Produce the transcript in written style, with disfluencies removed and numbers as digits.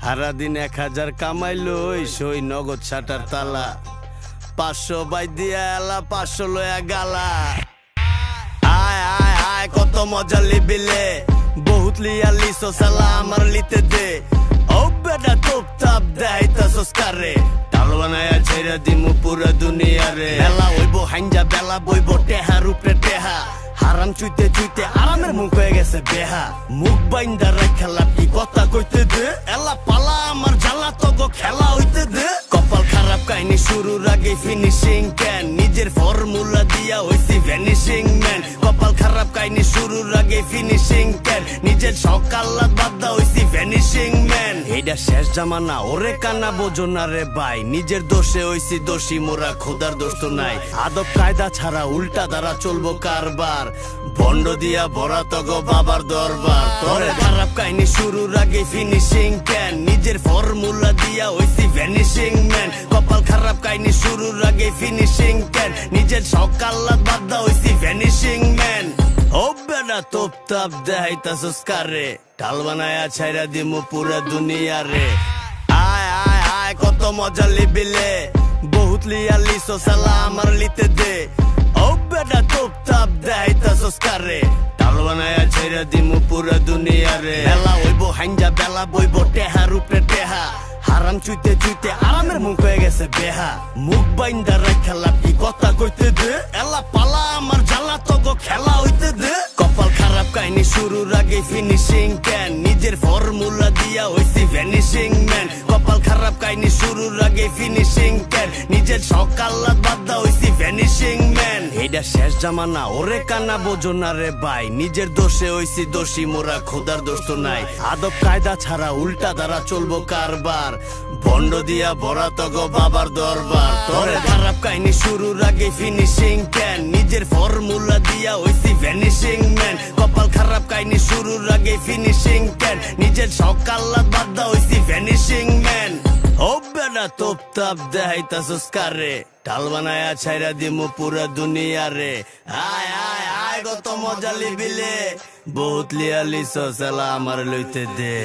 হারা দিন 1000 কামাইলো সই নগদ শাটার তালা 500 বাই দিয়া এলা 500 লয়া গালা আয় আয় আয় কত মজা লিবিলে বহুত লিয়া লিসো সালা আমার লিতে দে ও বেটা তোপ তাপ দেখাইতাছস কারে টাল বানায়া ছেড়ে দিমু পুরা দুনিয়ারে বেলা হইবো হাইঞ্জা বেলা বইবো টেহার উপরে টেহা হারাম চুইতে চুইতে আরামের মুখ হয়ে গেছে বেহা মুখ বাইন্দা রাখা লাপি কথা কইতে দে এলা পালা আমার জ্বালা তো গো খেলা হইতে দে কপাল খারাপ কাহিনী শুরুর আগে ফিনিশিং ক্যান নিজের ফর্মুলা দিয়া হইছি ভ্যানিশিং ম্যান কপাল খারাপ কাহিনী শুরুর আগে ফিনিশিং ক্যান নিজের সকাল্লা বাদা হইছি ভ্যানিশিং ম্যান এইটা শেষ জামানা ওরে কানা বোঝো না রে ভাই নিজের দোষে হইছি দোষী মোরা খোদার দোষ তো নাই আদব কায়দা ছাড়া উল্টা দ্বারা চলবো কারবার বন্ড দিয়া ভরা তো গো বাবার দরবার তোরে খারাপ কাহিনী শুরুর আগে ফিনিশিং ক্যান নিজের ফর্মুলা দিয়া হইছি ভ্যানিশিং ম্যান কপাল খারাপ কাহিনী শুরুর আগে ফিনিশিং ক্যান নিজের সকাল্লা বাদা হইছি ভ্যানিশিং ম্যান ও বেটা তোপ তাপ দেখাইতাছস কারে টাল বানায়া ছাইরা দিমু পুরা দুনিয়ারে আয় আয় আয় কত মজা লিবিলে বহুত লিয়া লিসো সালা আমার লিতে দে ও বেটা তোপ তাপ দেখাইতাছস কারে টাল বানায়া ছাইরা দিমু পুরা দুনিয়ারে বেলা হইবো হাইঞ্জা বেলা বইবো টেহার উপরে টেহা হারাম চুইতে চুইতে আরামের মুখ হয়ে গেছে বেহা মুখ বাইন্দা রাখা লাপি কথা কইতে দে এলা পালা আমার জ্বালা তো গো খেলা হইতে দে কপাল খারাপ কাহিনী শুরুর আগে ফিনিশিং ক্যান নিজের ফর্মুলা দিয়া হইছি ভ্যানিশিং ম্যান কপাল খারাপ কাহিনী শুরুর আগে ফিনিশিং ক্যান নিজের সকাল্লা বাদা হইছি ভ্যানিশিং ম্যান এইটা শেষ জামানা ওরে কানা বোঝো না রে ভাই নিজের দোষে হইছি দোষী মোরা খোদার দোষ তো নাই আদব কায়দা ছাড়া উল্টা দ্বারা চলবো কারবার বন্ড দিয়া ভরা তো গো বাবার দরবার তোরে খারাপ কাহিনী শুরুর আগে ফিনিশিং ক্যান নিজের ফর্মুলা দিয়া হইছি ভ্যানিশিং ম্যান কপাল খারাপ কাহিনী শুরুর আগে ফিনিশিং ক্যান নিজের সকাল্লা বাদা হইছি ভ্যানিশিং ম্যান ও বেটা তোপ তাপ দেখাইতাছস কারে টাল বানায়া ছাইরা দিমু পুরা দুনিয়ারে আয় আয় আয় কত মজা লিবিলে বহুত লিয়া লিসো সালা আমার লইতে দে